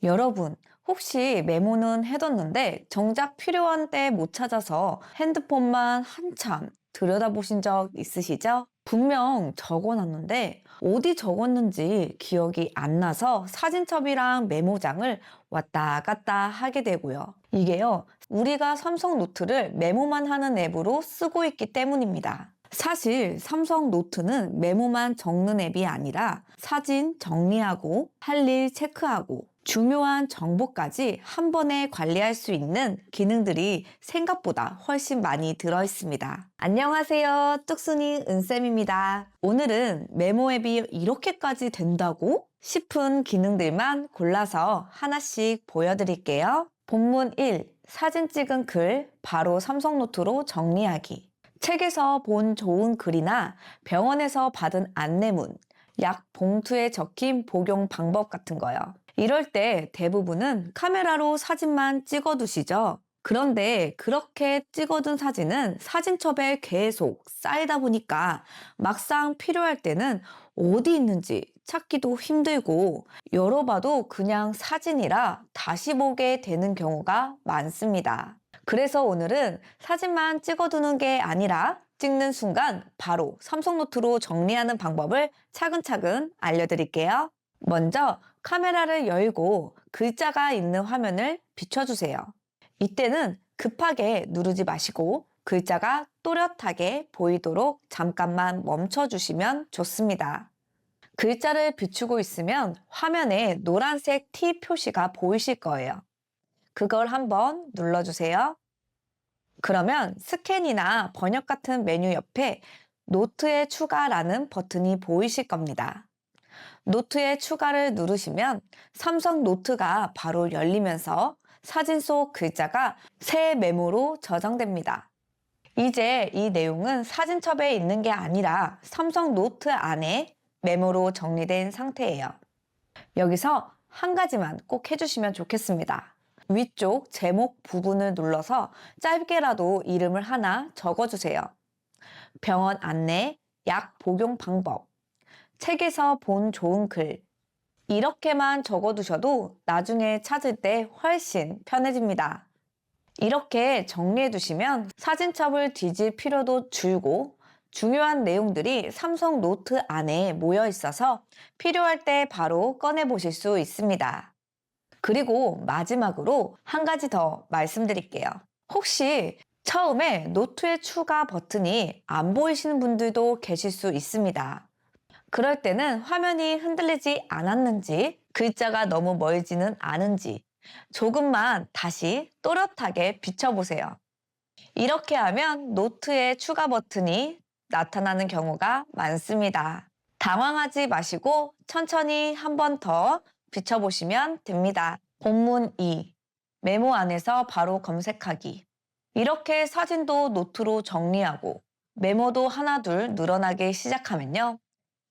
여러분, 혹시 메모는 해뒀는데 정작 필요한 때 못 찾아서 핸드폰만 한참 들여다보신 적 있으시죠? 분명 적어놨는데 어디 적었는지 기억이 안 나서 사진첩이랑 메모장을 왔다 갔다 하게 되고요. 이게요, 우리가 삼성 노트를 메모만 하는 앱으로 쓰고 있기 때문입니다. 사실 삼성 노트는 메모만 적는 앱이 아니라 사진 정리하고 할 일 체크하고 중요한 정보까지 한 번에 관리할 수 있는 기능들이 생각보다 훨씬 많이 들어 있습니다. 안녕하세요. 뚝순이 은쌤입니다. 오늘은 메모 앱이 이렇게까지 된다고 싶은 기능들만 골라서 하나씩 보여드릴게요. 본문 1. 사진 찍은 글 바로 삼성 노트로 정리하기. 책에서 본 좋은 글이나 병원에서 받은 안내문, 약 봉투에 적힌 복용 방법 같은 거요. 이럴 때 대부분은 카메라로 사진만 찍어두시죠. 그런데 그렇게 찍어둔 사진은 사진첩에 계속 쌓이다 보니까 막상 필요할 때는 어디 있는지 찾기도 힘들고 열어봐도 그냥 사진이라 다시 보게 되는 경우가 많습니다. 그래서 오늘은 사진만 찍어두는 게 아니라 찍는 순간 바로 삼성노트로 정리하는 방법을 차근차근 알려드릴게요. 먼저 카메라를 열고 글자가 있는 화면을 비춰주세요. 이때는 급하게 누르지 마시고 글자가 또렷하게 보이도록 잠깐만 멈춰주시면 좋습니다. 글자를 비추고 있으면 화면에 노란색 T 표시가 보이실 거예요. 그걸 한번 눌러주세요. 그러면 스캔이나 번역 같은 메뉴 옆에 노트에 추가라는 버튼이 보이실 겁니다. 노트에 추가를 누르시면 삼성 노트가 바로 열리면서 사진 속 글자가 새 메모로 저장됩니다. 이제 이 내용은 사진첩에 있는 게 아니라 삼성 노트 안에 메모로 정리된 상태예요. 여기서 한 가지만 꼭 해주시면 좋겠습니다. 위쪽 제목 부분을 눌러서 짧게라도 이름을 하나 적어주세요. 병원 안내, 약 복용 방법, 책에서 본 좋은 글, 이렇게만 적어두셔도 나중에 찾을 때 훨씬 편해집니다. 이렇게 정리해 두시면 사진첩을 뒤질 필요도 줄고 중요한 내용들이 삼성 노트 안에 모여 있어서 필요할 때 바로 꺼내 보실 수 있습니다. 그리고 마지막으로 한 가지 더 말씀드릴게요. 혹시 처음에 노트의 추가 버튼이 안 보이시는 분들도 계실 수 있습니다. 그럴 때는 화면이 흔들리지 않았는지, 글자가 너무 멀지는 않은지 조금만 다시 또렷하게 비춰보세요. 이렇게 하면 노트에 추가 버튼이 나타나는 경우가 많습니다. 당황하지 마시고 천천히 한 번 더 비춰보시면 됩니다. 본문 2. 메모 안에서 바로 검색하기. 이렇게 사진도 노트로 정리하고 메모도 하나둘 늘어나기 시작하면요.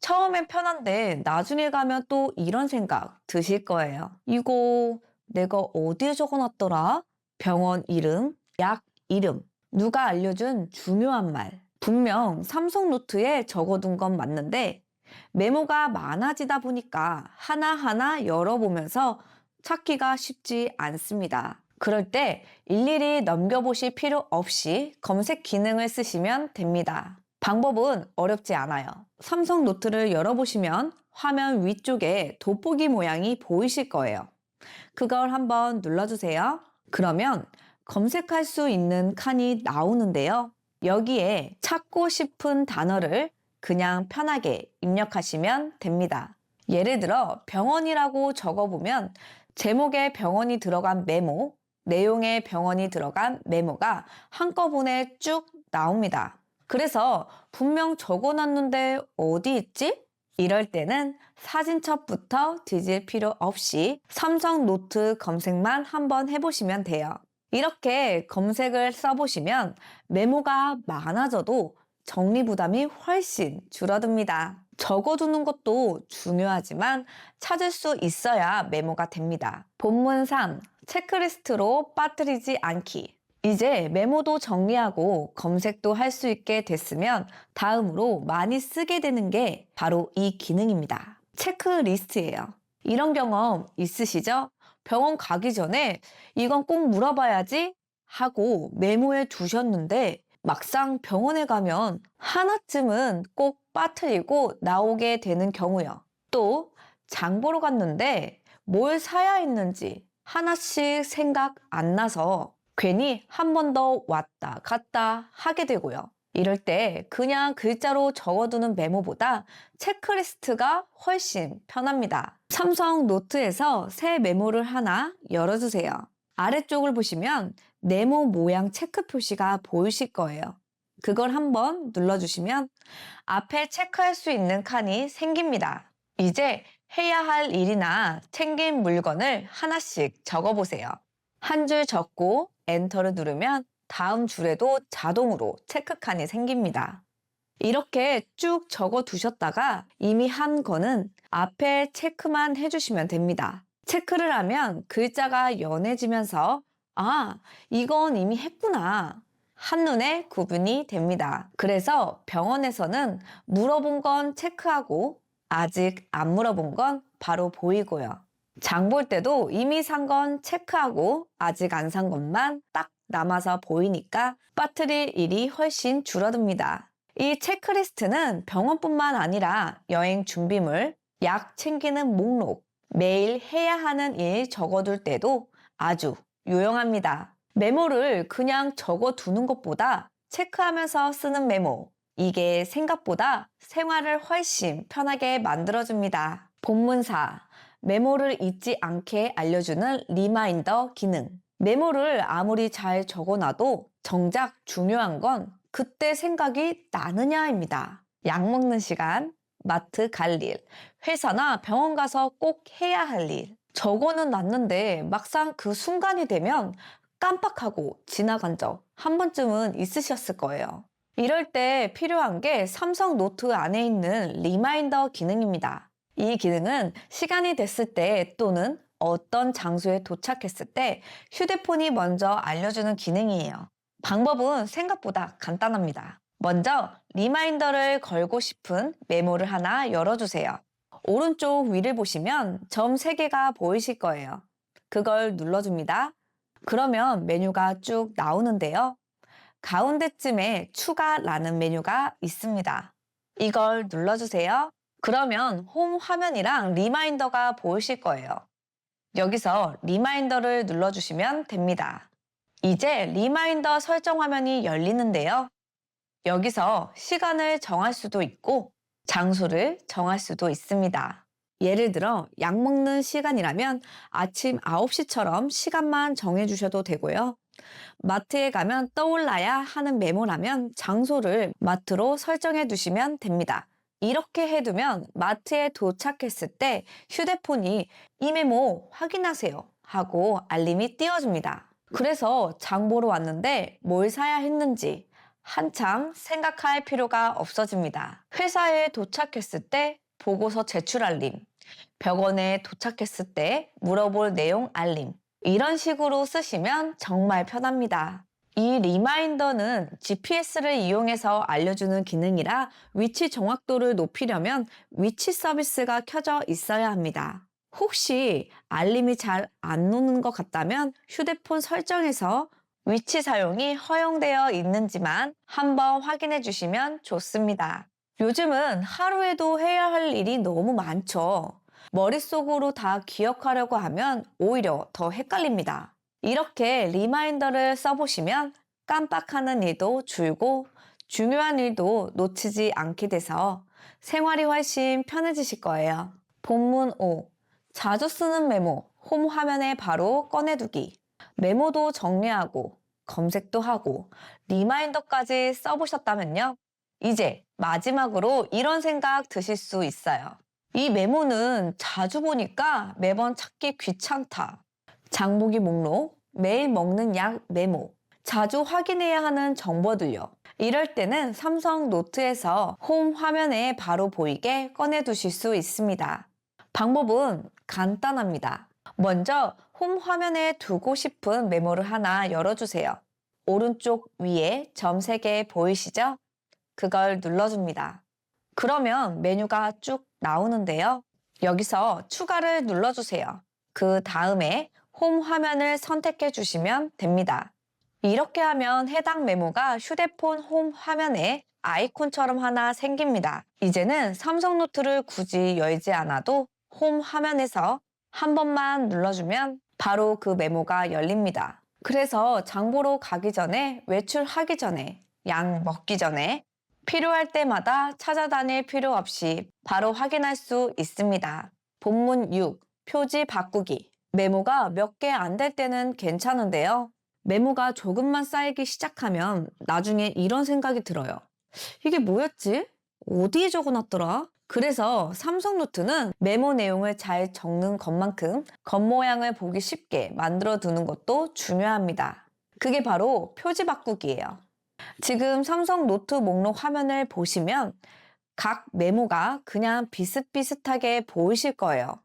처음엔 편한데 나중에 가면 또 이런 생각 드실 거예요. 이거 내가 어디에 적어놨더라? 병원 이름, 약 이름, 누가 알려준 중요한 말. 분명 삼성 노트에 적어둔 건 맞는데 메모가 많아지다 보니까 하나하나 열어보면서 찾기가 쉽지 않습니다. 그럴 때 일일이 넘겨보실 필요 없이 검색 기능을 쓰시면 됩니다. 방법은 어렵지 않아요. 삼성 노트를 열어보시면 화면 위쪽에 돋보기 모양이 보이실 거예요. 그걸 한번 눌러주세요. 그러면 검색할 수 있는 칸이 나오는데요. 여기에 찾고 싶은 단어를 그냥 편하게 입력하시면 됩니다. 예를 들어 병원이라고 적어보면 제목에 병원이 들어간 메모, 내용에 병원이 들어간 메모가 한꺼번에 쭉 나옵니다. 그래서 분명 적어놨는데 어디 있지? 이럴 때는 사진첩부터 뒤질 필요 없이 삼성 노트 검색만 한번 해보시면 돼요. 이렇게 검색을 써보시면 메모가 많아져도 정리 부담이 훨씬 줄어듭니다. 적어두는 것도 중요하지만 찾을 수 있어야 메모가 됩니다. 본문 3. 체크리스트로 빠뜨리지 않기. 이제 메모도 정리하고 검색도 할 수 있게 됐으면 다음으로 많이 쓰게 되는 게 바로 이 기능입니다. 체크리스트예요. 이런 경험 있으시죠? 병원 가기 전에 이건 꼭 물어봐야지 하고 메모해 두셨는데 막상 병원에 가면 하나쯤은 꼭 빠뜨리고 나오게 되는 경우요. 또 장 보러 갔는데 뭘 사야 했는지 하나씩 생각 안 나서 괜히 한 번 더 왔다 갔다 하게 되고요. 이럴 때 그냥 글자로 적어두는 메모보다 체크리스트가 훨씬 편합니다. 삼성 노트에서 새 메모를 하나 열어주세요. 아래쪽을 보시면 네모 모양 체크 표시가 보이실 거예요. 그걸 한번 눌러주시면 앞에 체크할 수 있는 칸이 생깁니다. 이제 해야 할 일이나 챙길 물건을 하나씩 적어보세요. 한 줄 적고 엔터를 누르면 다음 줄에도 자동으로 체크칸이 생깁니다. 이렇게 쭉 적어 두셨다가 이미 한 거는 앞에 체크만 해주시면 됩니다. 체크를 하면 글자가 연해지면서 아, 이건 이미 했구나. 한눈에 구분이 됩니다. 그래서 병원에서는 물어본 건 체크하고 아직 안 물어본 건 바로 보이고요. 장 볼 때도 이미 산 건 체크하고 아직 안 산 것만 딱 남아서 보이니까 빠뜨릴 일이 훨씬 줄어듭니다. 이 체크리스트는 병원뿐만 아니라 여행 준비물, 약 챙기는 목록, 매일 해야 하는 일 적어둘 때도 아주 유용합니다. 메모를 그냥 적어두는 것보다 체크하면서 쓰는 메모, 이게 생각보다 생활을 훨씬 편하게 만들어줍니다. 본문사, 메모를 잊지 않게 알려주는 리마인더 기능. 메모를 아무리 잘 적어놔도 정작 중요한 건 그때 생각이 나느냐입니다. 약 먹는 시간, 마트 갈 일, 회사나 병원 가서 꼭 해야 할 일. 적어는 놨는데 막상 그 순간이 되면 깜빡하고 지나간 적 한 번쯤은 있으셨을 거예요. 이럴 때 필요한 게 삼성 노트 안에 있는 리마인더 기능입니다. 이 기능은 시간이 됐을 때 또는 어떤 장소에 도착했을 때 휴대폰이 먼저 알려주는 기능이에요. 방법은 생각보다 간단합니다. 먼저 리마인더를 걸고 싶은 메모를 하나 열어주세요. 오른쪽 위를 보시면 점 3개가 보이실 거예요. 그걸 눌러줍니다. 그러면 메뉴가 쭉 나오는데요. 가운데쯤에 추가라는 메뉴가 있습니다. 이걸 눌러주세요. 그러면 홈 화면이랑 리마인더가 보이실 거예요. 여기서 리마인더를 눌러주시면 됩니다. 이제 리마인더 설정 화면이 열리는데요. 여기서 시간을 정할 수도 있고 장소를 정할 수도 있습니다. 예를 들어 약 먹는 시간이라면 아침 9시처럼 시간만 정해주셔도 되고요. 마트에 가면 떠올라야 하는 메모라면 장소를 마트로 설정해 두시면 됩니다. 이렇게 해두면 마트에 도착했을 때 휴대폰이 이 메모 확인하세요 하고 알림이 띄워줍니다. 그래서 장 보러 왔는데 뭘 사야 했는지 한참 생각할 필요가 없어집니다. 회사에 도착했을 때 보고서 제출 알림, 병원에 도착했을 때 물어볼 내용 알림, 이런 식으로 쓰시면 정말 편합니다. 이 리마인더는 GPS를 이용해서 알려주는 기능이라 위치 정확도를 높이려면 위치 서비스가 켜져 있어야 합니다. 혹시 알림이 잘 안 오는 것 같다면 휴대폰 설정에서 위치 사용이 허용되어 있는지만 한번 확인해 주시면 좋습니다. 요즘은 하루에도 해야 할 일이 너무 많죠. 머릿속으로 다 기억하려고 하면 오히려 더 헷갈립니다. 이렇게 리마인더를 써보시면 깜빡하는 일도 줄고 중요한 일도 놓치지 않게 돼서 생활이 훨씬 편해지실 거예요. 본문 5. 자주 쓰는 메모, 홈 화면에 바로 꺼내두기. 메모도 정리하고 검색도 하고 리마인더까지 써보셨다면요. 이제 마지막으로 이런 생각 드실 수 있어요. 이 메모는 자주 보니까 매번 찾기 귀찮다. 장보기 목록, 매일 먹는 약 메모, 자주 확인해야 하는 정보들요. 이럴 때는 삼성 노트에서 홈 화면에 바로 보이게 꺼내두실 수 있습니다. 방법은 간단합니다. 먼저 홈 화면에 두고 싶은 메모를 하나 열어주세요. 오른쪽 위에 점 3개 보이시죠? 그걸 눌러줍니다. 그러면 메뉴가 쭉 나오는데요. 여기서 추가를 눌러주세요. 그 다음에 홈 화면을 선택해 주시면 됩니다. 이렇게 하면 해당 메모가 휴대폰 홈 화면에 아이콘처럼 하나 생깁니다. 이제는 삼성 노트를 굳이 열지 않아도 홈 화면에서 한 번만 눌러주면 바로 그 메모가 열립니다. 그래서 장 보러 가기 전에, 외출하기 전에, 약 먹기 전에 필요할 때마다 찾아다닐 필요 없이 바로 확인할 수 있습니다. 본문 6, 표지 바꾸기. 메모가 몇 개 안 될 때는 괜찮은데요. 메모가 조금만 쌓이기 시작하면 나중에 이런 생각이 들어요. 이게 뭐였지? 어디에 적어놨더라? 그래서 삼성노트는 메모 내용을 잘 적는 것만큼 겉모양을 보기 쉽게 만들어 두는 것도 중요합니다. 그게 바로 표지 바꾸기예요. 지금 삼성 노트 목록 화면을 보시면 각 메모가 그냥 비슷비슷하게 보이실 거예요.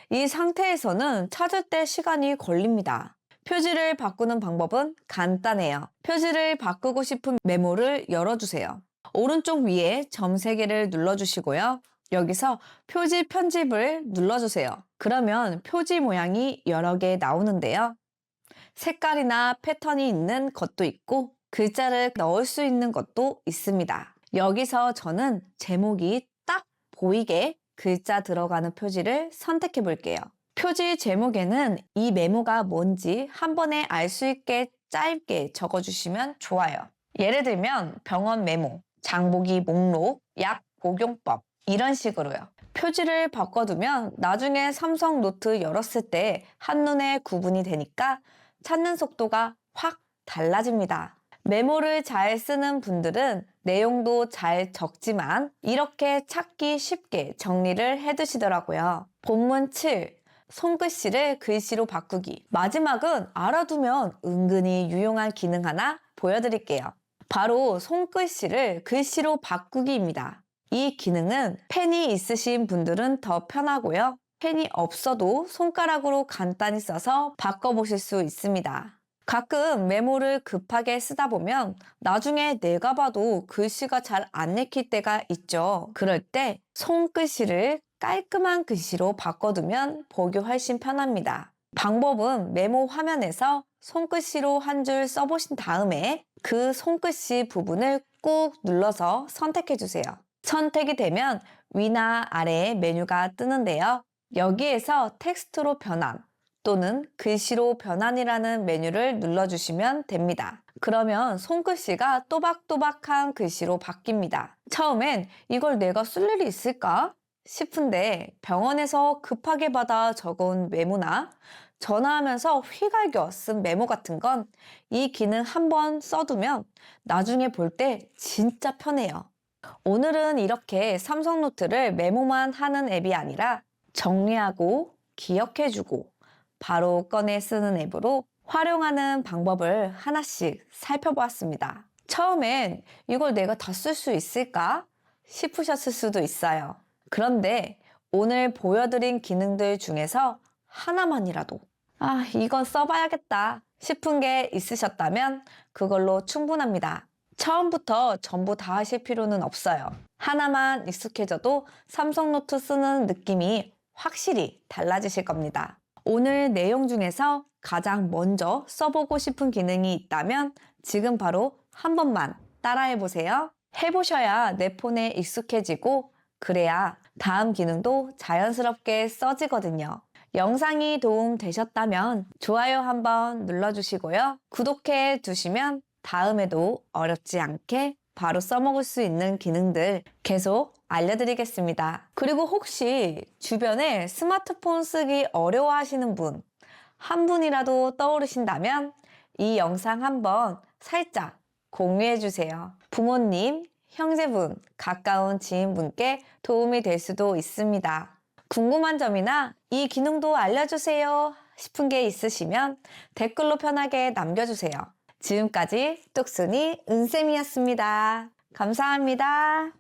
이 상태에서는 찾을 때 시간이 걸립니다. 표지를 바꾸는 방법은 간단해요. 표지를 바꾸고 싶은 메모를 열어주세요. 오른쪽 위에 점 3개를 눌러주시고요. 여기서 표지 편집을 눌러주세요. 그러면 표지 모양이 여러 개 나오는데요. 색깔이나 패턴이 있는 것도 있고 글자를 넣을 수 있는 것도 있습니다. 여기서 저는 제목이 딱 보이게 글자 들어가는 표지를 선택해 볼게요. 표지 제목에는 이 메모가 뭔지 한 번에 알 수 있게 짧게 적어주시면 좋아요. 예를 들면 병원 메모, 장보기 목록, 약 복용법 이런 식으로요. 표지를 바꿔두면 나중에 삼성 노트 열었을 때 한눈에 구분이 되니까 찾는 속도가 확 달라집니다. 메모를 잘 쓰는 분들은 내용도 잘 적지만 이렇게 찾기 쉽게 정리를 해두시더라고요. 본문 7. 손글씨를 글씨로 바꾸기. 마지막은 알아두면 은근히 유용한 기능 하나 보여드릴게요. 바로 손글씨를 글씨로 바꾸기입니다. 이 기능은 펜이 있으신 분들은 더 편하고요. 펜이 없어도 손가락으로 간단히 써서 바꿔보실 수 있습니다. 가끔 메모를 급하게 쓰다 보면 나중에 내가 봐도 글씨가 잘 안 읽힐 때가 있죠. 그럴 때 손글씨를 깔끔한 글씨로 바꿔두면 보기 훨씬 편합니다. 방법은 메모 화면에서 손글씨로 한 줄 써보신 다음에 그 손글씨 부분을 꾹 눌러서 선택해주세요. 선택이 되면 위나 아래에 메뉴가 뜨는데요. 여기에서 텍스트로 변환 또는 글씨로 변환이라는 메뉴를 눌러주시면 됩니다. 그러면 손글씨가 또박또박한 글씨로 바뀝니다. 처음엔 이걸 내가 쓸 일이 있을까 싶은데 병원에서 급하게 받아 적은 메모나 전화하면서 휘갈겨 쓴 메모 같은 건 이 기능 한번 써두면 나중에 볼 때 진짜 편해요. 오늘은 이렇게 삼성노트를 메모만 하는 앱이 아니라 정리하고 기억해주고 바로 꺼내 쓰는 앱으로 활용하는 방법을 하나씩 살펴보았습니다. 처음엔 이걸 내가 다 쓸 수 있을까 싶으셨을 수도 있어요. 그런데 오늘 보여드린 기능들 중에서 하나만이라도 이건 써봐야겠다 싶은 게 있으셨다면 그걸로 충분합니다. 처음부터 전부 다 하실 필요는 없어요. 하나만 익숙해져도 삼성노트 쓰는 느낌이 확실히 달라지실 겁니다. 오늘 내용 중에서 가장 먼저 써보고 싶은 기능이 있다면 지금 바로 한 번만 따라해보세요. 해보셔야 내 폰에 익숙해지고 그래야 다음 기능도 자연스럽게 써지거든요. 영상이 도움 되셨다면 좋아요 한번 눌러주시고요. 구독해 두시면 다음에도 어렵지 않게 바로 써먹을 수 있는 기능들 계속 알려드리겠습니다. 그리고 혹시 주변에 스마트폰 쓰기 어려워하시는 분 한 분이라도 떠오르신다면 이 영상 한번 살짝 공유해주세요. 부모님, 형제분, 가까운 지인분께 도움이 될 수도 있습니다. 궁금한 점이나 이 기능도 알려주세요 싶은 게 있으시면 댓글로 편하게 남겨주세요. 지금까지 뚝순이 은쌤이었습니다. 감사합니다.